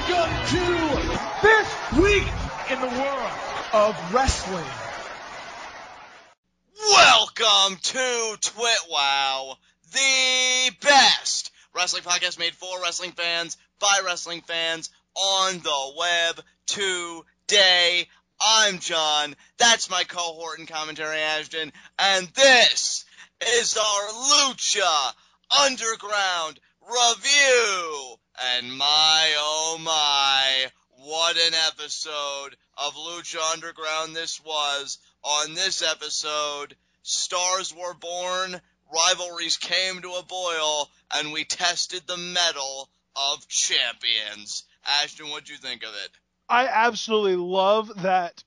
Welcome to this week in the world of wrestling. Welcome to TWitWoW, the best wrestling podcast made for wrestling fans, by wrestling fans, on the web today. I'm John, that's my cohort in commentary, Ashton, and this is our Lucha Underground review. And my, oh my, what an episode of Lucha Underground this was. On this episode, stars were born, rivalries came to a boil, and we tested the mettle of champions. Ashton, what'd you think of it? I absolutely love that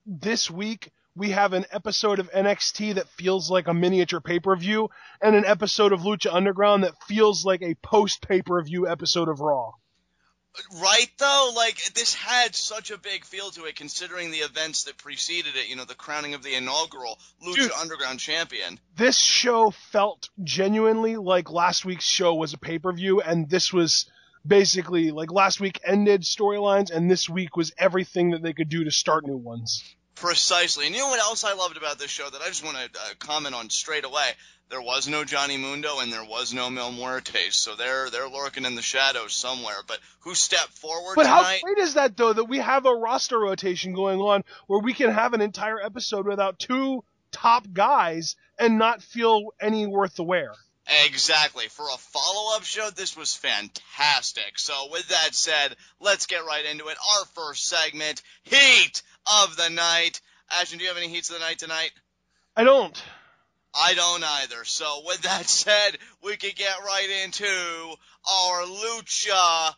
this week we have an episode of NXT that feels like a miniature pay-per-view and an episode of Lucha Underground that feels like a post-pay-per-view episode of Raw. Right, though? Like, this had such a big feel to it, considering the events that preceded it, you know, the crowning of the inaugural Lucha Underground champion. This show felt genuinely like last week's show was a pay-per-view, and this was basically, like, last week ended storylines, and this week was everything that they could do to start new ones. Precisely. And you know what else I loved about this show that I just want to comment on straight away? There was no Johnny Mundo and there was no Mil Muertes, so they're lurking in the shadows somewhere. But who stepped forward But tonight? how great is that, though, that we have a roster rotation going on where we can have an entire episode without two top guys and not feel any worth the wear? Exactly. For a follow-up show, this was fantastic. So with that said, let's get right into it. Our first segment, Heat of the Night. Ashton, do you have any heats of the night tonight? I don't. I don't either. So with that said, we can get right into our Lucha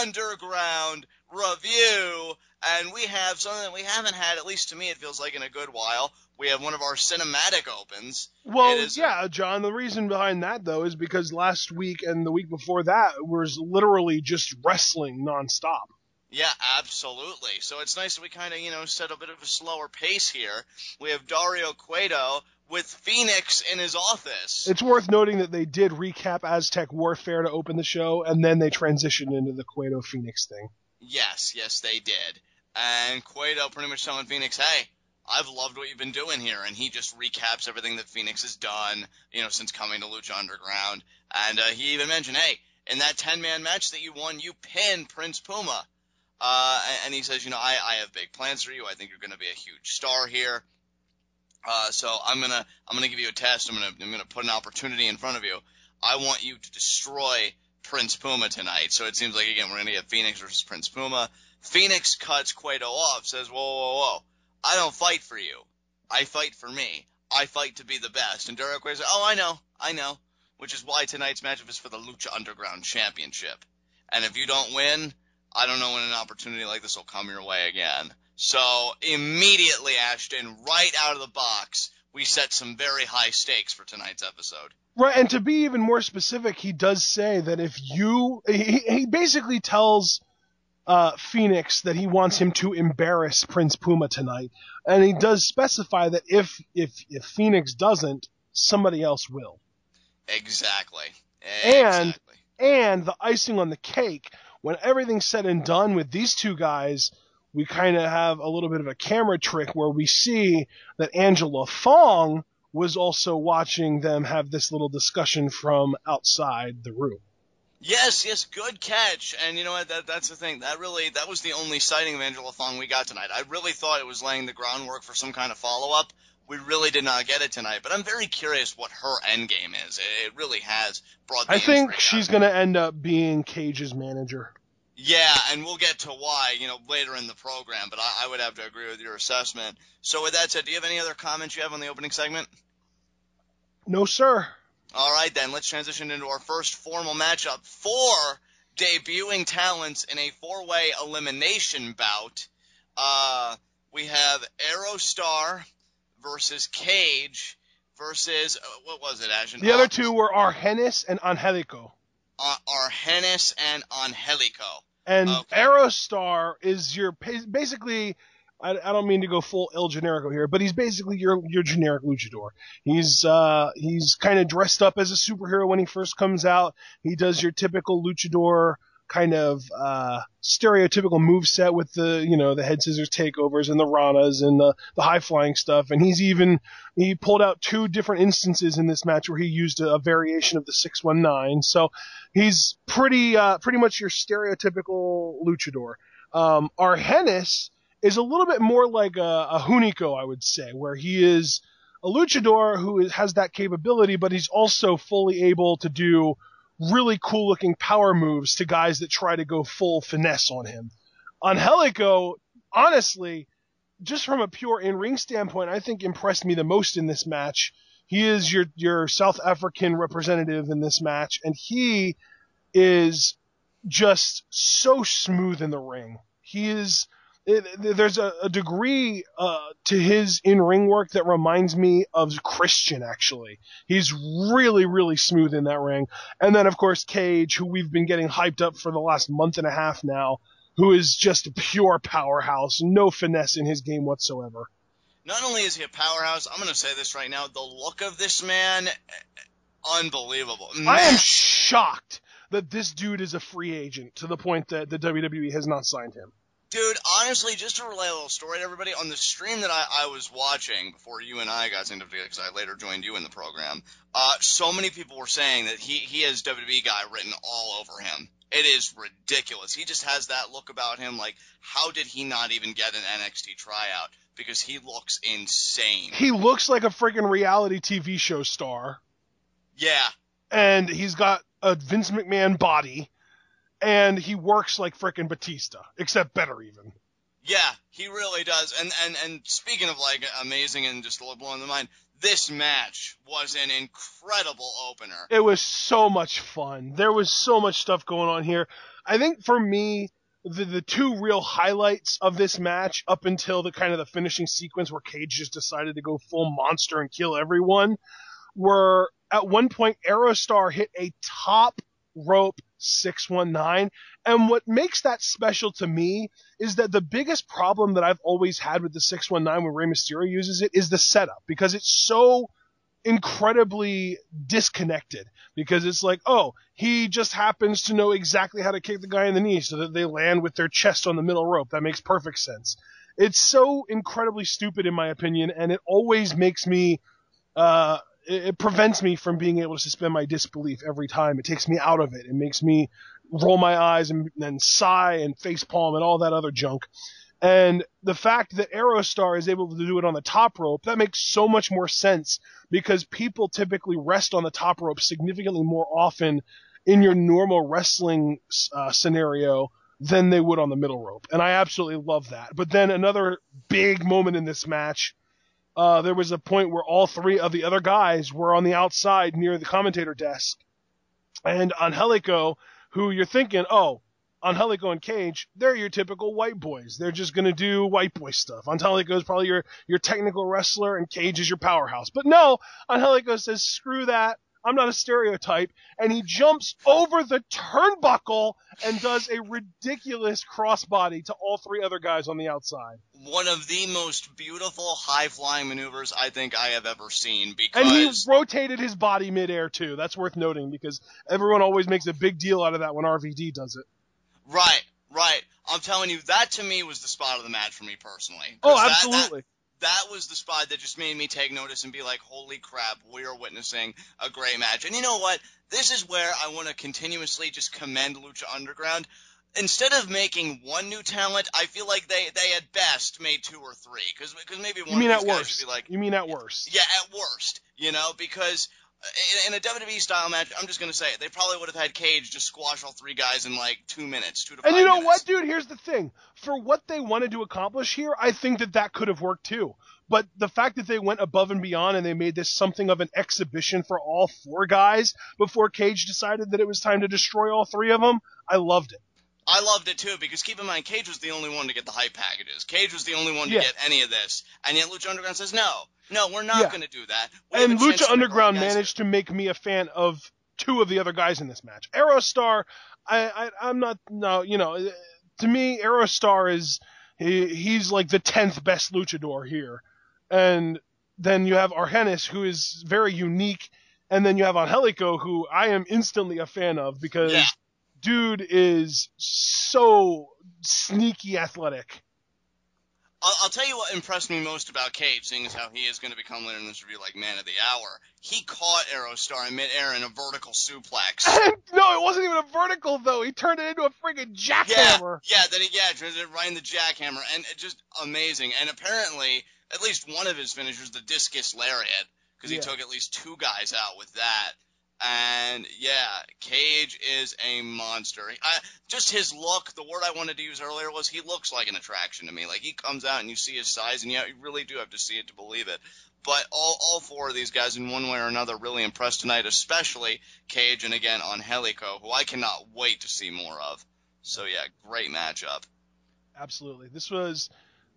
Underground review. And we have something that we haven't had, at least to me it feels like, in a good while. We have one of our cinematic opens. Well, yeah, John, the reason behind that, though, is because last week and the week before that was literally just wrestling nonstop. Yeah, absolutely. So it's nice that we kind of, set a bit of a slower pace here. We have Dario Cueto with Phoenix in his office. It's worth noting that they did recap Aztec Warfare to open the show, and then they transitioned into the Cueto Phoenix thing. Yes, they did. And Cueto pretty much telling Phoenix, hey, I've loved what you've been doing here. And he just recaps everything that Phoenix has done, since coming to Lucha Underground. And he even mentioned, hey, in that 10-man match that you won, you pinned Prince Puma. And he says, I have big plans for you. I think you're going to be a huge star here. So I'm gonna give you a test. I'm gonna put an opportunity in front of you. I want you to destroy Prince Puma tonight. So it seems like, again, we're gonna get Phoenix versus Prince Puma. Phoenix cuts Cueto off, says, whoa. I don't fight for you. I fight for me. I fight to be the best. And Dario Cueto says, oh, I know. Which is why tonight's matchup is for the Lucha Underground Championship. And if you don't win, I don't know when an opportunity like this will come your way again. So immediately, Ashton, right out of the box, we set some very high stakes for tonight's episode. Right, and to be even more specific, he does say that if he basically tells Phoenix that he wants him to embarrass Prince Puma tonight, and he does specify that if Phoenix doesn't, somebody else will. Exactly. And the icing on the cake, when everything's said and done with these two guys, we kind of have a little bit of a camera trick where we see that Angela Fong was also watching them have this little discussion from outside the room. Yes, good catch. And you know what, that's the thing. That was the only sighting of Angela Fong we got tonight. I really thought it was laying the groundwork for some kind of follow-up. We really did not get it tonight, but I'm very curious what her end game is. It really has brought the I think she's going to end up being Cage's manager. Yeah, and we'll get to why, later in the program, but I would have to agree with your assessment. So with that said, do you have any other comments you have on the opening segment? No, sir. All right, then, let's transition into our first formal matchup. 4 debuting talents in a 4-way elimination bout. We have Aerostar versus Cage versus, what was it, Ashton? The other two were Argenis and Angelico. Argenis and Angelico. And okay. Aerostar is your, basically, I don't mean to go full El Generico here, but he's basically your generic luchador. He's kind of dressed up as a superhero when he first comes out. He does your typical luchador kind of stereotypical moveset with the head scissors takeovers and the ranas and the high flying stuff. And he pulled out 2 different instances in this match where he used a variation of the 619. So he's pretty much your stereotypical luchador. Argenis is a little bit more like a Hunico, I would say, where he is a luchador who has that capability, but he's also fully able to do really cool looking power moves to guys that try to go full finesse on him. Angelico, honestly, just from a pure in-ring standpoint, I think impressed me the most in this match. He is your South African representative in this match, and he is just so smooth in the ring. There's a degree to his in-ring work that reminds me of Christian, actually. He's really, really smooth in that ring. And then, of course, Cage, who we've been getting hyped up for the last month and a half now, who is just a pure powerhouse, no finesse in his game whatsoever. Not only is he a powerhouse, I'm going to say this right now, the look of this man, unbelievable. I am shocked that this dude is a free agent to the point that the WWE has not signed him. Dude, honestly, just to relay a little story to everybody, on the stream that I was watching before you and I got into it, because I later joined you in the program, so many people were saying that he has WWE guy written all over him. It is ridiculous. He just has that look about him, like, how did he not even get an NXT tryout? Because he looks insane. He looks like a freaking reality TV show star. Yeah. And he's got a Vince McMahon body. And he works like frickin' Batista, except better even. Yeah, he really does. And speaking of like amazing and just blowing the mind, this match was an incredible opener. It was so much fun. There was so much stuff going on here. I think for me, the 2 real highlights of this match up until the kind of the finishing sequence where Cage just decided to go full monster and kill everyone were at one point Aerostar hit a top rope 619, and what makes that special to me is that the biggest problem that I've always had with the 619 when Rey Mysterio uses it is the setup, because it's so incredibly disconnected, because it's like, oh, he just happens to know exactly how to kick the guy in the knee so that they land with their chest on the middle rope. That makes perfect sense. It's so incredibly stupid in my opinion, and it always makes me it prevents me from being able to suspend my disbelief every time. It takes me out of it. It makes me roll my eyes and sigh and facepalm and all that other junk. And the fact that Aerostar is able to do it on the top rope, that makes so much more sense, because people typically rest on the top rope significantly more often in your normal wrestling scenario than they would on the middle rope. And I absolutely love that. But then another big moment in this match, there was a point where all 3 of the other guys were on the outside near the commentator desk. And Angelico, who you're thinking, oh, Angelico and Cage, they're your typical white boys. They're just going to do white boy stuff. Angelico is probably your technical wrestler, and Cage is your powerhouse. But no, Angelico says, screw that. I'm not a stereotype. And he jumps over the turnbuckle and does a ridiculous crossbody to all 3 other guys on the outside. One of the most beautiful high-flying maneuvers I think I have ever seen. Because... And he rotated his body midair, too. That's worth noting, because everyone always makes a big deal out of that when RVD does it. Right. I'm telling you, that to me was the spot of the match for me personally. Oh, absolutely. That was the spot that just made me take notice and be like, holy crap, we are witnessing a great match. And you know what? This is where I want to continuously just commend Lucha Underground. Instead of making 1 new talent, I feel like they at best made 2 or 3. Because maybe one of these guys should be like... You mean at worst? Yeah, at worst. Because... In a WWE style match, I'm just going to say it, they probably would have had Cage just squash all 3 guys in like 2 minutes, 2 to 5 minutes. And you know what, dude? Here's the thing. For what they wanted to accomplish here, I think that could have worked too. But the fact that they went above and beyond and they made this something of an exhibition for all 4 guys before Cage decided that it was time to destroy all 3 of them, I loved it. I loved it too, because keep in mind, Cage was the only one to get the hype packages. Cage was the only one to get any of this. And yet Lucha Underground says, no, we're not going to do that. And Lucha Underground managed to make me a fan of 2 of the other guys in this match. Aerostar, I'm not, no, to me, Aerostar is, he's like the 10th best luchador here. And then you have Argenis, who is very unique. And then you have Angelico, who I am instantly a fan of, because dude is so sneaky athletic. I'll tell you what impressed me most about Cage, seeing as how he is going to become later in this review like Man of the Hour. He caught Aerostar in midair in a vertical suplex. No, it wasn't even a vertical, though. He turned it into a friggin' jackhammer. Yeah, turned it right in the jackhammer, and it just amazing. And apparently, at least one of his finishers, the discus lariat, because he took at least 2 guys out with that. And yeah, Cage is a monster. Just his look, the word I wanted to use earlier was he looks like an attraction to me. Like, he comes out and you see his size, and yeah, you really do have to see it to believe it. But all 4 of these guys in one way or another really impressed tonight, especially Cage and again Angelico, who I cannot wait to see more of. So yeah, great matchup. Absolutely. This was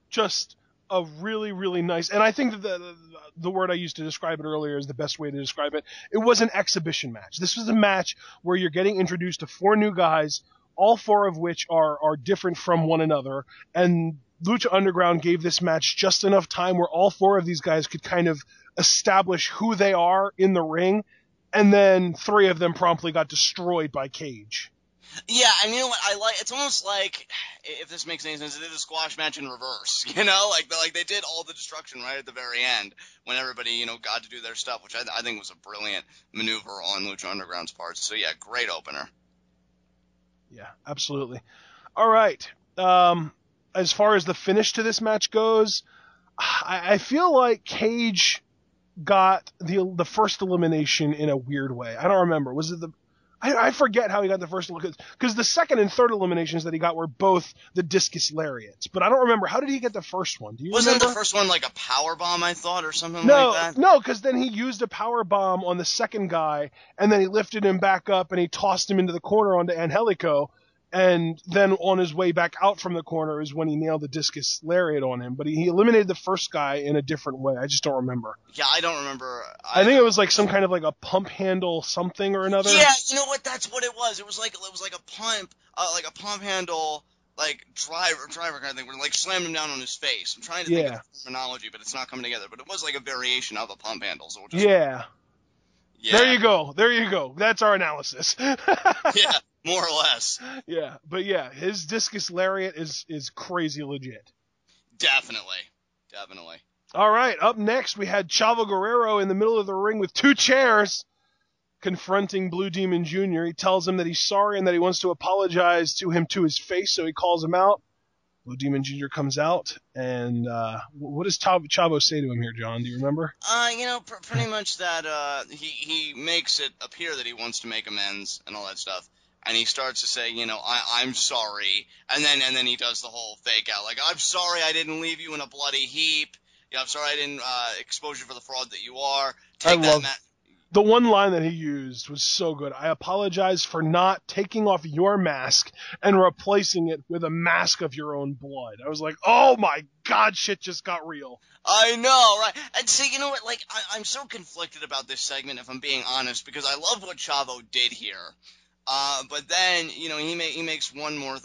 just a really, really nice, and I think that the word I used to describe it earlier is the best way to describe it. It was an exhibition match. This was a match where you're getting introduced to 4 new guys, all 4 of which are different from one another, and Lucha Underground gave this match just enough time where all 4 of these guys could kind of establish who they are in the ring, and then 3 of them promptly got destroyed by Cage. Yeah, and you know what I like? It's almost like, if this makes any sense, they did a squash match in reverse, you know? Like they did all the destruction right at the very end when everybody, you know, got to do their stuff, which I think was a brilliant maneuver on Lucha Underground's part. So yeah, great opener. Yeah, absolutely. All right. As far as the finish to this match goes, I feel like Cage got the first elimination in a weird way. I don't remember. Was it I forget how he got the first look, because the second and third eliminations that he got were both the discus lariats, but I don't remember. How did he get the first one? Do you remember? Wasn't the first one like a power bomb, I thought, or something like that? No, because then he used a power bomb on the second guy, and then he lifted him back up and he tossed him into the corner onto Angelico, and then on his way back out from the corner is when he nailed the discus lariat on him. But he eliminated the first guy in a different way. I just don't remember. Yeah, I don't remember. I think it was like some kind of like a pump handle something or another. Yeah, you know what? That's what it was. It was like a pump handle, like driver kind of thing, where like slammed him down on his face. I'm trying to think of the terminology, but it's not coming together. But it was like a variation of a pump handle. So yeah. There you go. That's our analysis. Yeah. More or less. Yeah, but yeah, his discus lariat is crazy legit. Definitely. All right, up next we had Chavo Guerrero in the middle of the ring with 2 chairs confronting Blue Demon Jr. He tells him that he's sorry and that he wants to apologize to him to his face, so he calls him out. Blue Demon Jr. comes out, and what does Chavo say to him here, John? Do you remember? Pretty much that he makes it appear that he wants to make amends and all that stuff. And he starts to say, I'm sorry. And then he does the whole fake out. Like, I'm sorry I didn't leave you in a bloody heap. I'm sorry I didn't expose you for the fraud that you are. The one line that he used was so good. I apologize for not taking off your mask and replacing it with a mask of your own blood. I was like, oh my God, shit just got real. I know, right? And see, you know what? Like, I'm so conflicted about this segment, if I'm being honest, because I love what Chavo did here. But then, he makes one more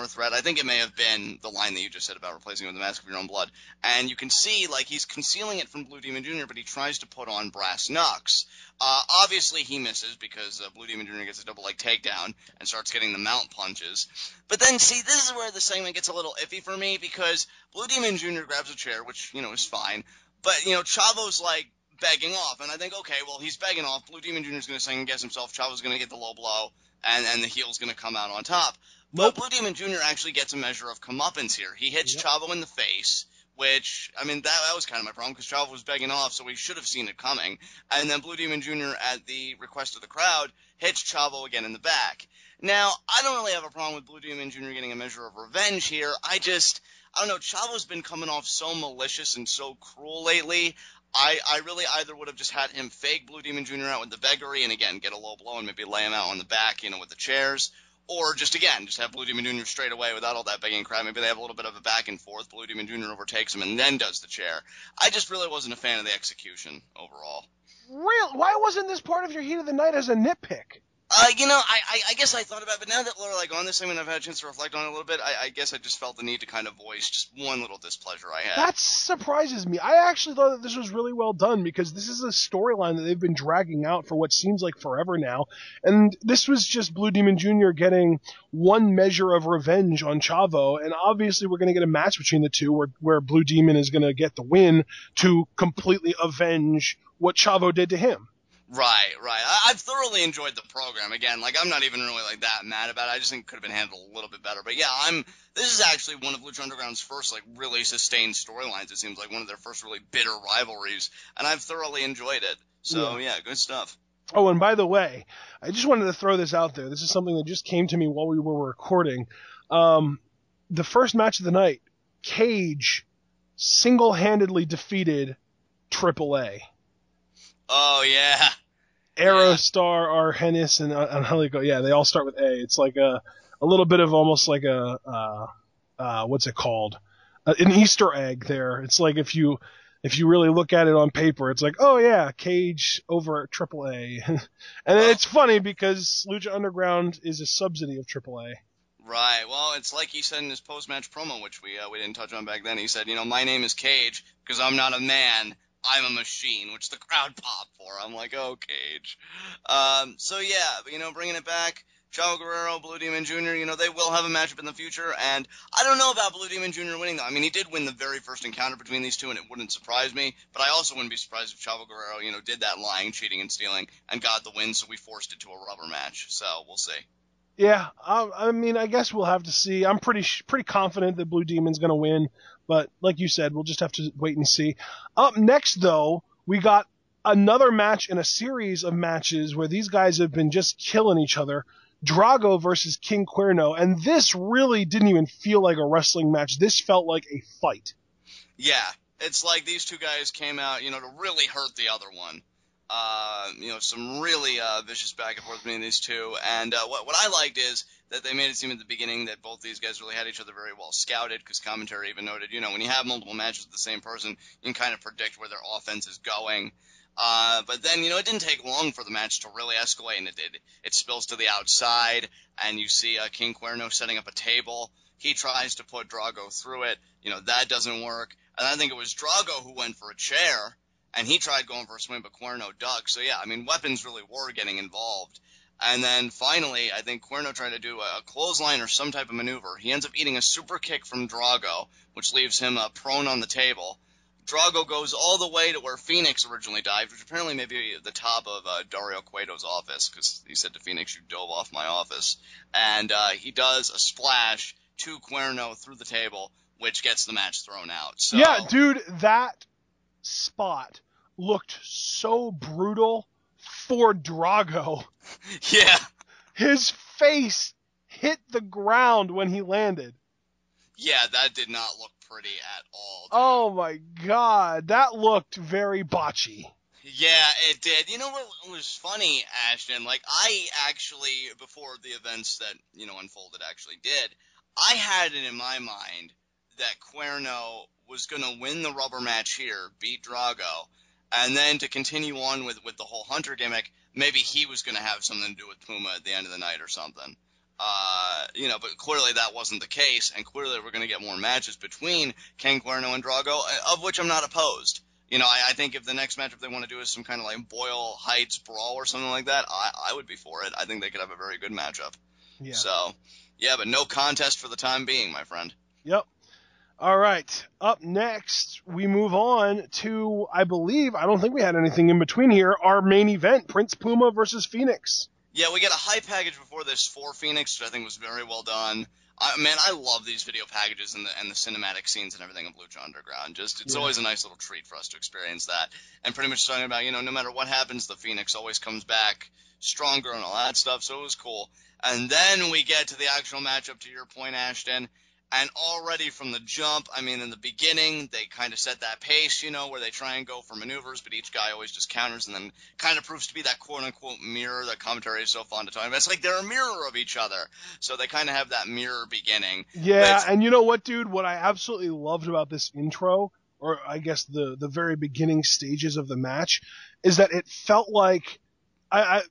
threat. I think it may have been the line that you just said about replacing it with the mask of your own blood. And you can see, like, he's concealing it from Blue Demon Jr., but he tries to put on brass knucks. Obviously he misses because Blue Demon Jr. gets a double leg takedown and starts getting the mount punches. But then, see, this is where the segment gets a little iffy for me, because Blue Demon Jr. grabs a chair, which, is fine. But, Chavo's, like, begging off. And I think, okay, well, he's begging off. Blue Demon Jr. is going to second guess himself. Chavo's going to get the low blow. And the heel's going to come out on top. But Blue Demon Jr. actually gets a measure of comeuppance here. He hits Chavo in the face, which, that was kind of my problem, because Chavo was begging off, so he should have seen it coming. And then Blue Demon Jr., at the request of the crowd, hits Chavo again in the back. Now, I don't really have a problem with Blue Demon Jr. getting a measure of revenge here. I don't know, Chavo's been coming off so malicious and so cruel lately. I really either would have just had him fake Blue Demon Jr. out with the veggery and, again, get a low blow and maybe lay him out on the back, with the chairs. Or just have Blue Demon Jr. straight away without all that begging crap. Maybe they have a little bit of a back and forth. Blue Demon Jr. overtakes him and then does the chair. I just really wasn't a fan of the execution overall. Real? Why wasn't this part of your heat of the night as a nitpick? I guess I thought about it, but now that we're like on this, I mean, I've had a chance to reflect on it a little bit. I guess I just felt the need to kind of voice just one little displeasure I had. That surprises me. I actually thought that this was really well done because this is a storyline that they've been dragging out for what seems like forever now. And this was just Blue Demon Jr. getting one measure of revenge on Chavo. And obviously we're going to get a match between the two where Blue Demon is going to get the win to completely avenge what Chavo did to him. Right. I've thoroughly enjoyed the program. Again, like, I'm not even really, like, that mad about it. I just think it could have been handled a little bit better. But, yeah, this is actually one of Lucha Underground's first, like, really sustained storylines. It seems like one of their first really bitter rivalries. And I've thoroughly enjoyed it. So, yeah, good stuff. Oh, and by the way, I just wanted to throw this out there. This is something that just came to me while we were recording. The first match of the night, Cage single-handedly defeated AAA. Oh, yeah. Aerostar, Argenis, and Angelico. Yeah, they all start with A. It's like a little bit of almost like what's it called? An Easter egg there. It's like if you really look at it on paper, it's like, oh yeah, Cage over at AAA. And it's funny because Lucha Underground is a subsidy of AAA. Right. Well, it's like he said in his post-match promo, which we didn't touch on back then. He said, my name is Cage because I'm not a man. I'm a machine, which the crowd popped for. I'm like, oh, Cage. So, yeah, bringing it back, Chavo Guerrero, Blue Demon Jr., they will have a matchup in the future, and I don't know about Blue Demon Jr. winning, though. I mean, he did win the very first encounter between these two, and it wouldn't surprise me, but I also wouldn't be surprised if Chavo Guerrero, did that lying, cheating, and stealing, and got the win, so we forced it to a rubber match. So, we'll see. Yeah, I mean, I guess we'll have to see. I'm pretty confident that Blue Demon's going to win, but like you said, we'll just have to wait and see. Up next, though, we got another match in a series of matches where these guys have been just killing each other. Drago versus King Cuerno, and this really didn't even feel like a wrestling match. This felt like a fight. Yeah, it's like these two guys came out, to really hurt the other one. Some really vicious back and forth between these two. And what I liked is that they made it seem at the beginning that both these guys really had each other very well scouted, because commentary even noted, when you have multiple matches with the same person, you can kind of predict where their offense is going. But then, it didn't take long for the match to really escalate, and it spills to the outside, and you see King Cuerno setting up a table. He tries to put Drago through it. That doesn't work. And I think it was Drago who went for a chair, and he tried going for a swing, but Cuerno ducked. So, yeah, I mean, weapons really were getting involved. And then finally, I think Cuerno tried to do a clothesline or some type of maneuver. He ends up eating a super kick from Drago, which leaves him prone on the table. Drago goes all the way to where Phoenix originally dived, which apparently may be the top of Dario Cueto's office, because he said to Phoenix, you dove off my office. And he does a splash to Cuerno through the table, which gets the match thrown out. So, yeah, dude, that spot looked so brutal for Drago. Yeah. His face hit the ground when he landed. Yeah, that did not look pretty at all, dude. Oh my god, that looked very botchy. Yeah, it did. You know what was funny, Ashton? Like, I actually, before the events that, unfolded actually did, I had it in my mind that Cuerno was going to win the rubber match here, beat Drago, and then to continue on with the whole Hunter gimmick, maybe he was going to have something to do with Puma at the end of the night or something. But clearly that wasn't the case, and clearly we're going to get more matches between King Cuerno and Drago, of which I'm not opposed. I think if the next matchup they want to do is some kind of like Boyle Heights brawl or something like that, I would be for it. I think they could have a very good matchup. Yeah. So, yeah, but no contest for the time being, my friend. Yep. All right. Up next, we move on to, I don't think we had anything in between here, our main event, Prince Puma versus Phoenix. Yeah, we got a hype package before this for Phoenix, which I think was very well done. I love these video packages and the cinematic scenes and everything of Lucha Underground. It's always a nice little treat for us to experience that. And pretty much talking about, no matter what happens, the Phoenix always comes back stronger and all that stuff, so it was cool. And then we get to the actual matchup, to your point, Ashton. And already from the jump, in the beginning, they kind of set that pace, where they try and go for maneuvers, but each guy always just counters and then kind of proves to be that quote-unquote mirror that commentary is so fond of talking about. It's like they're a mirror of each other. So they kind of have that mirror beginning. Yeah, and you know what, dude? What I absolutely loved about this intro, or I guess the very beginning stages of the match, is that it felt like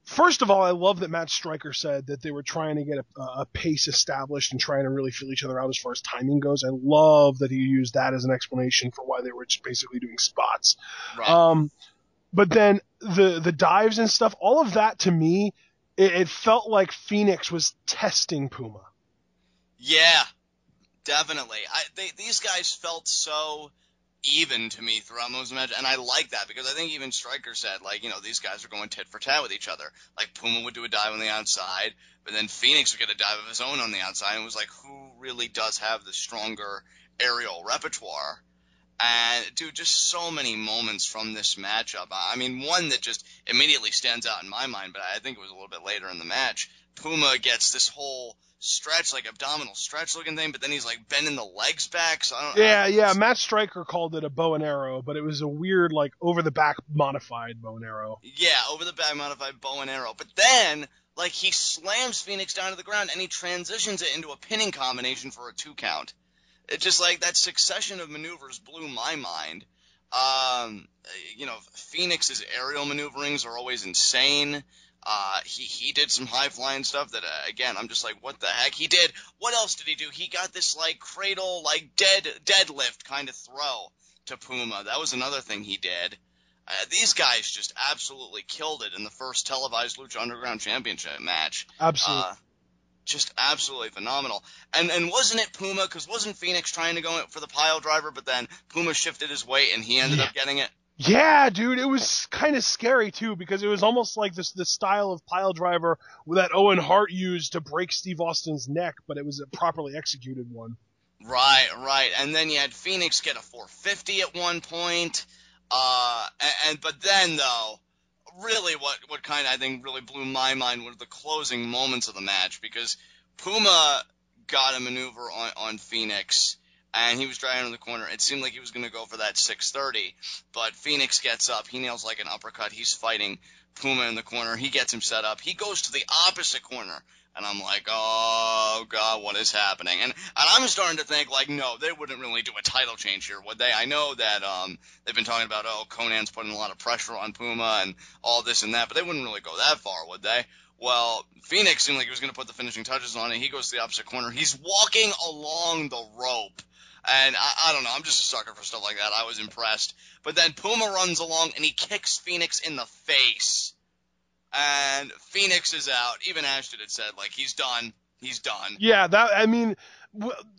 First of all, I love that Matt Stryker said that they were trying to get a pace established and trying to really feel each other out as far as timing goes. I love that he used that as an explanation for why they were just basically doing spots. Right. But then the dives and stuff, all of that to me, it felt like Phoenix was testing Puma. Yeah, definitely. These guys felt so even to me throughout most of the match, and I like that because I think even Stryker said, like, these guys are going tit for tat with each other. Like, Puma would do a dive on the outside, but then Phoenix would get a dive of his own on the outside, and it was like, who really does have the stronger aerial repertoire? And, dude, just so many moments from this matchup. I mean, one that just immediately stands out in my mind, but I think it was a little bit later in the match. Puma gets this whole stretch, like abdominal stretch looking thing, but then he's like bending the legs back. So I don't. Yeah. Matt Stryker called it a bow and arrow, but it was a weird, like, over the back modified bow and arrow. Yeah, over the back modified bow and arrow. But then, like, he slams Phoenix down to the ground and he transitions it into a pinning combination for a 2 count. It's just like that succession of maneuvers blew my mind. Phoenix's aerial maneuverings are always insane. He did some high flying stuff that, again, I'm just like, what the heck? What else did he do? He got this, like, cradle, like, deadlift kind of throw to Puma. That was another thing he did. These guys just absolutely killed it in the first televised Lucha Underground Championship match. Absolutely. Just absolutely phenomenal. And wasn't it Puma? Because wasn't Phoenix trying to go for the pile driver, but then Puma shifted his weight and he ended up getting it? Yeah, dude, it was kind of scary too because it was almost like this style of pile driver that Owen Hart used to break Steve Austin's neck, but it was a properly executed one. Right. And then you had Phoenix get a 450 at one point. But then though, really what kind of I think really blew my mind were the closing moments of the match, because Puma got a maneuver on Phoenix and he was driving in the corner. It seemed like he was going to go for that 630, but Phoenix gets up. He nails like an uppercut. He's fighting Puma in the corner. He gets him set up. He goes to the opposite corner. And I'm like, oh, God, what is happening? And I'm starting to think, like, no, they wouldn't really do a title change here, would they? I know that they've been talking about, Conan's putting a lot of pressure on Puma and all this and that, but they wouldn't really go that far, would they? Well, Phoenix seemed like he was going to put the finishing touches on it. He goes to the opposite corner. He's walking along the rope. And I don't know, I'm just a sucker for stuff like that. I was impressed. But then Puma runs along and he kicks Phoenix in the face. And Phoenix is out. Even Ashton had said, like, he's done. He's done. Yeah,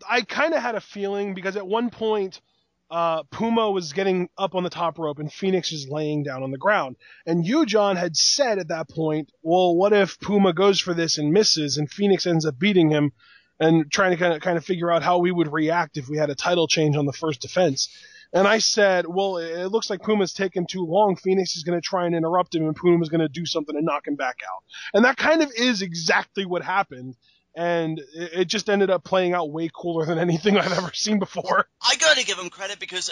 I kind of had a feeling because at one point, Puma was getting up on the top rope and Phoenix is laying down on the ground. And you, John, had said at that point, well, what if Puma goes for this and misses and Phoenix ends up beating him, and trying to kind of figure out how we would react if we had a title change on the first defense. And I said, well, it looks like Puma's taken too long. Phoenix is going to try and interrupt him, and Puma's going to do something and knock him back out. And that kind of is exactly what happened. And it just ended up playing out way cooler than anything I've ever seen before. I gotta give him credit because,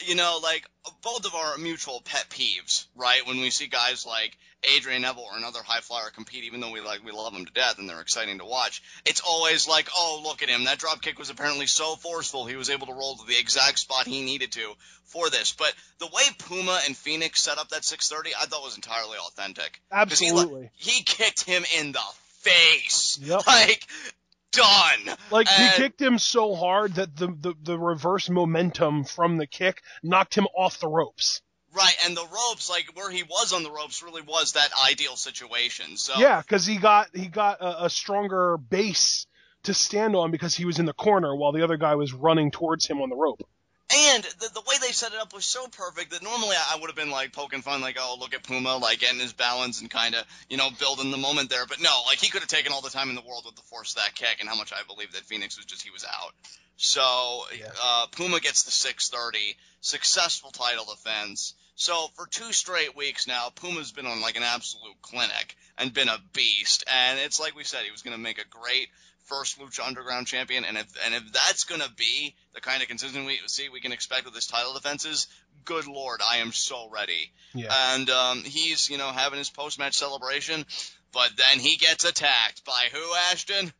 like, both of our mutual pet peeves, right? When we see guys like Adrian Neville or another high flyer compete, even though we love them to death and they're exciting to watch, it's always like, oh, look at him. That drop kick was apparently so forceful. He was able to roll to the exact spot he needed to for this. But the way Puma and Phoenix set up that 630, I thought was entirely authentic. Absolutely. He kicked him in the face. Yep. Like, done. Like, he kicked him so hard that the reverse momentum from the kick knocked him off the ropes. Right, and the ropes, like, where he was on the ropes really was that ideal situation. So yeah, because he got a stronger base to stand on because he was in the corner while the other guy was running towards him on the rope. And the way they set it up was so perfect that normally I would have been, like, poking fun, like, oh, look at Puma, like, getting his balance and kind of, building the moment there. But no, like, he could have taken all the time in the world with the force of that kick, and how much I believe that Phoenix he was out. So, yeah. Puma gets the 630, successful title defense. So, for 2 straight weeks now, Puma's been on, like, an absolute clinic and been a beast. And it's like we said, he was going to make a great first Lucha Underground champion, and if that's going to be the kind of consistency we can expect with his title defenses, good Lord, I am so ready. Yeah. And he's, having his post-match celebration, but then he gets attacked by who, Ashton?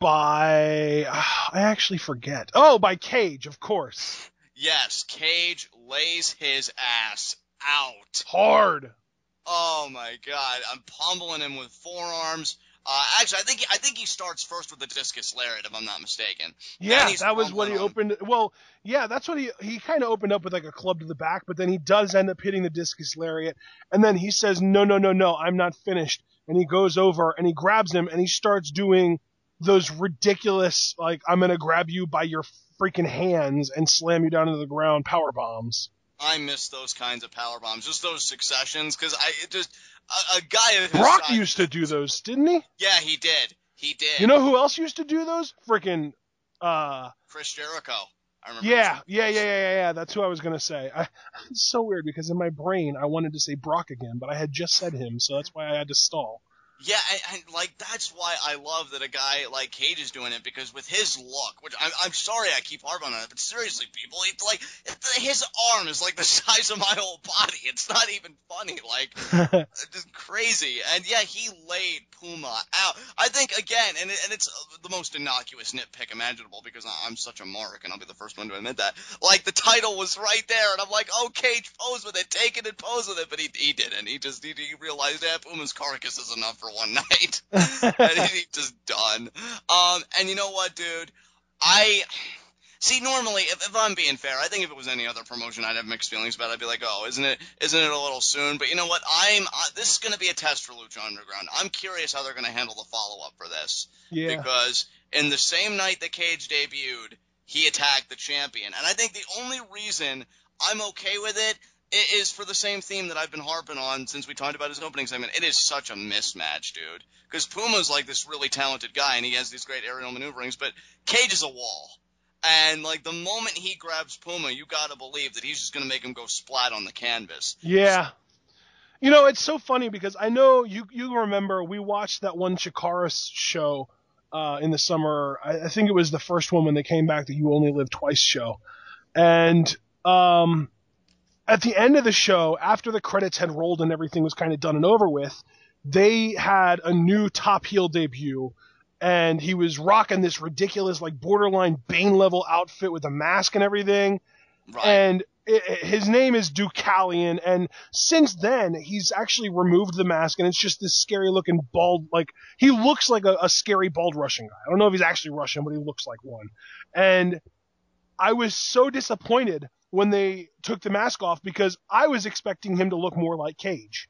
I actually forget. Oh, by Cage, of course. Yes, Cage lays his ass out. Hard. Oh my God! I'm pummeling him with forearms. Actually, I think he starts first with the discus lariat, if I'm not mistaken. Then Yeah, he's that was what he pummeling him. opened. Well, yeah, that's what he kind of opened up with, like a club to the back, but then he does end up hitting the discus lariat, and then he says, "No, no, no, no, I'm not finished." And he goes over and he grabs him and he starts doing those ridiculous, like, I'm gonna grab you by your freaking hands and slam you down into the ground power bombs. I miss those kinds of power bombs, just those successions, because a guy of his Brock size. used to do those, didn't he? Yeah, he did. He You did. know who else used to do those? Freaking, Chris Jericho. I remember. yeah. That's who I was gonna say. It's so weird because in my brain I wanted to say Brock again, but I had just said him, so that's why I had to stall. Yeah, and like that's why I love that a guy like Cage is doing it, because with his look, which I'm sorry I keep harping on it, but seriously, people, it's like his arm is like the size of my whole body. It's not even funny, like just crazy. And yeah, he laid Puma out. I think again, and it's the most innocuous nitpick imaginable, because I'm such a mark, and I'll be the first one to admit that. Like the title was right there, and I'm like, oh, Cage, pose with it, take it and pose with it, but he didn't. He realized that Puma's carcass is enough for one night, and he's just done. And you know what, dude? I see. Normally, if I'm being fair, I think if it was any other promotion, I'd have mixed feelings about it. I'd be like, oh, isn't it a little soon? But you know what? This is going to be a test for Lucha Underground. I'm curious how they're going to handle the follow up for this, Yeah. because in the same night that Cage debuted, he attacked the champion, and I think the only reason I'm okay with it is for the same theme that I've been harping on since we talked about his opening segment. It is such a mismatch, dude. Because Puma's like this really talented guy, and he has these great aerial maneuverings, but Cage is a wall. And, like, the moment he grabs Puma, you gotta believe that he's just gonna make him go splat on the canvas. Yeah. You know, it's so funny because I know you remember we watched that one Chikara show in the summer. I think it was the first one when they came back, the You Only Live Twice show. And at the end of the show, after the credits had rolled and everything was kind of done and over with, they had a new top heel debut, and he was rocking this ridiculous, like, borderline Bane level outfit with a mask and everything. Right. And his name is Deucalion, and since then he's actually removed the mask, and it's just this scary looking bald, like, he looks like a scary bald Russian guy. I don't know if he's actually Russian, but he looks like one. And I was so disappointed when they took the mask off, because I was expecting him to look more like Cage.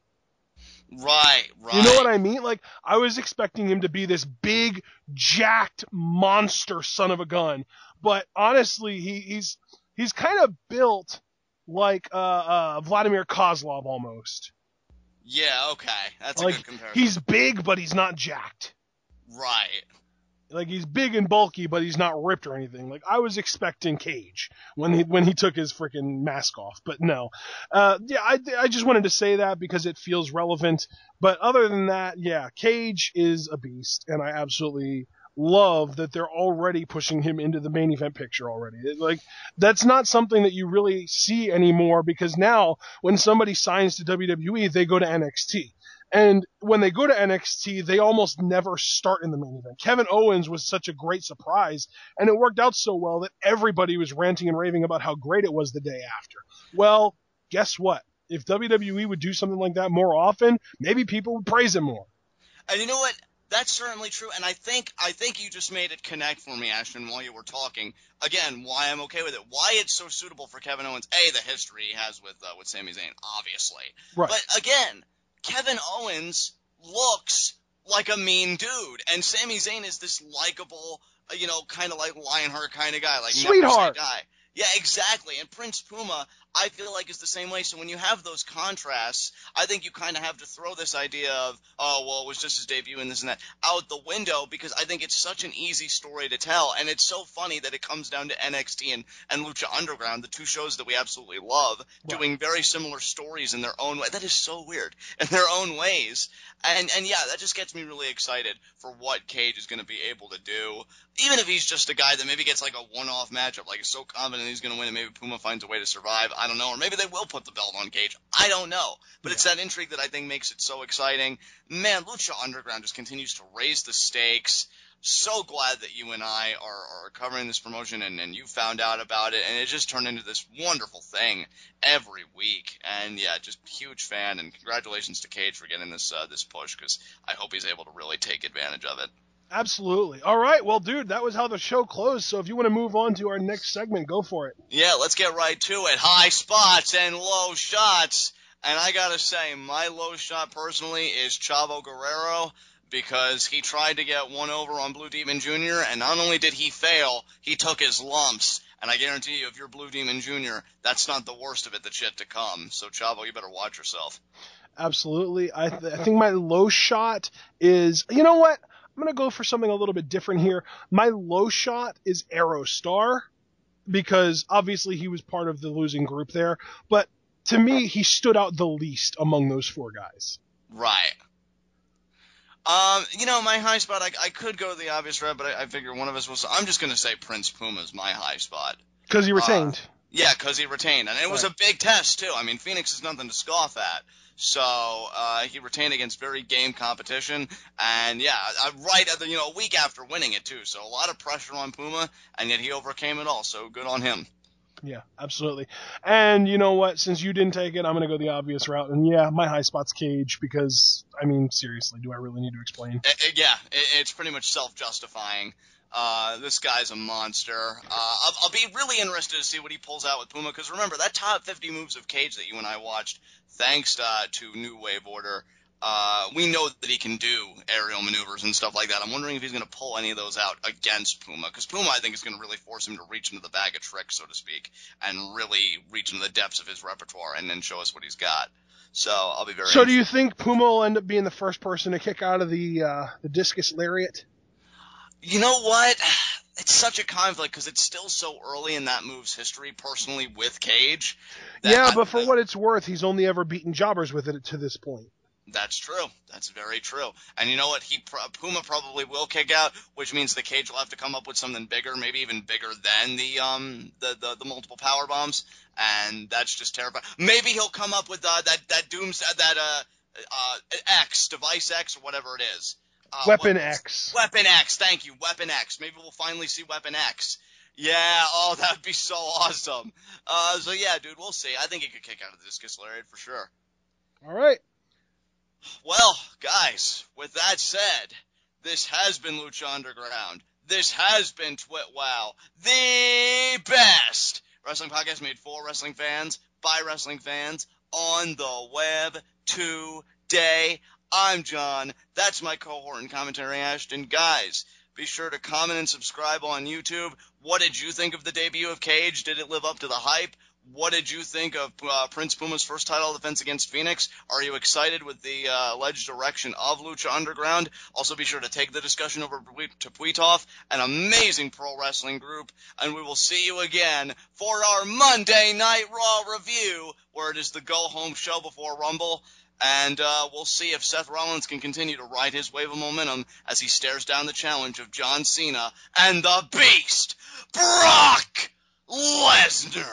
Right. You know what I mean? Like, I was expecting him to be this big, jacked monster son of a gun. But honestly, he's kind of built like Vladimir Kozlov almost. Yeah, okay. That's like, a good comparison. He's big, but he's not jacked. Right. Like, he's big and bulky, but he's not ripped or anything. Like, I was expecting Cage when he took his freaking mask off, but no. Yeah, I just wanted to say that because it feels relevant. But other than that, yeah, Cage is a beast, and I absolutely love that they're already pushing him into the main event picture already. Like, that's not something that you really see anymore, because now when somebody signs to WWE, they go to NXT. And when they go to NXT, they almost never start in the main event. Kevin Owens was such a great surprise, and it worked out so well that everybody was ranting and raving about how great it was the day after. Well, guess what? If WWE would do something like that more often, maybe people would praise him more. And you know what? That's certainly true, and I think you just made it connect for me, Ashton, while you were talking. Again, why I'm okay with it. Why it's so suitable for Kevin Owens. A, the history he has with Sami Zayn, obviously. Right. But again, Kevin Owens looks like a mean dude, and Sami Zayn is this likable, kind of like Lionheart kind of guy, like sweetheart guy. Yeah, exactly. And Prince Puma, I feel like, is the same way. So when you have those contrasts, I think you kind of have to throw this idea of, oh, well, it was just his debut and this and that out the window, because I think it's such an easy story to tell. And it's so funny that it comes down to NXT and Lucha Underground, the two shows that we absolutely love, doing very similar stories in their own way. That is so weird, in their own ways. And yeah, that just gets me really excited for what Cage is going to be able to do. Even if he's just a guy that maybe gets like a one-off matchup, like is so confident he's going to win and maybe Puma finds a way to survive. I don't know. Or maybe they will put the belt on Cage. I don't know. But It's that intrigue that I think makes it so exciting. Man, Lucha Underground just continues to raise the stakes. so glad that you and I are covering this promotion and you found out about it, and it just turned into this wonderful thing every week. And yeah, just huge fan, and congratulations to Cage for getting this push, because I hope he's able to really take advantage of it. Absolutely. All right, well, dude, that was how the show closed, so if you want to move on to our next segment, go for it. Yeah, let's get right to it. High spots and low shots. And I gotta say, my low shot personally is Chavo Guerrero, because he tried to get one over on Blue Demon Jr., and not only did he fail, he took his lumps. And I guarantee you, if you're Blue Demon Jr., that's not the worst of it that's yet to come. So, Chavo, you better watch yourself. Absolutely. I think my low shot is, you know what? I'm going to go for something a little bit different here. My low shot is Aerostar, because obviously he was part of the losing group there. But to me, he stood out the least among those four guys. Right. My high spot, I could go the obvious route, but I figure one of us will. So I'm just going to say Prince Puma's my high spot. Because he retained. Yeah, because he retained. And it was a big test, too. I mean, Phoenix is nothing to scoff at. So he retained against very game competition. And, yeah, right at a week after winning it, too. So a lot of pressure on Puma, and yet he overcame it all. So good on him. Yeah, absolutely. And you know what? Since you didn't take it, I'm going to go the obvious route. And yeah, my high spot's Cage, because, I mean, seriously, do I really need to explain? It's pretty much self-justifying. This guy's a monster. I'll be really interested to see what he pulls out with Puma, because remember, that top 50 moves of Cage that you and I watched, thanks to New Wave Order, we know that he can do aerial maneuvers and stuff like that. I'm wondering if he's going to pull any of those out against Puma, because Puma, I think, is going to really force him to reach into the bag of tricks, so to speak, and really reach into the depths of his repertoire and then show us what he's got. So I'll be very So do you think Puma will end up being the first person to kick out of the discus lariat? You know what? It's such a conflict, because it's still so early in that move's history, personally, with Cage. But for what it's worth, he's only ever beaten jobbers with it to this point. That's true. That's very true. And you know what? Puma probably will kick out, which means the Cage will have to come up with something bigger, maybe even bigger than the multiple power bombs, and that's just terrifying. Maybe he'll come up with that X, Device X, or whatever it is. Weapon X. Weapon X, thank you, Weapon X. Maybe we'll finally see Weapon X. Yeah, that would be so awesome. So yeah, dude, we'll see. I think he could kick out of the discus lariat for sure. All right. Well, guys, with that said, this has been Lucha Underground. This has been TWitWoW, the best wrestling podcast made for wrestling fans, by wrestling fans, on the web today. I'm John. That's my cohort and commentary, Ashton. Guys, be sure to comment and subscribe on YouTube. What did you think of the debut of Cage? Did it live up to the hype? What did you think of Prince Puma's first title defense against Phoenix? Are you excited with the alleged direction of Lucha Underground? Also, be sure to take the discussion over to Tweetoff, an amazing pro wrestling group. And we will see you again for our Monday Night Raw review, where it is the go-home show before Rumble. And we'll see if Seth Rollins can continue to ride his wave of momentum as he stares down the challenge of John Cena and the Beast, Brock Lesnar.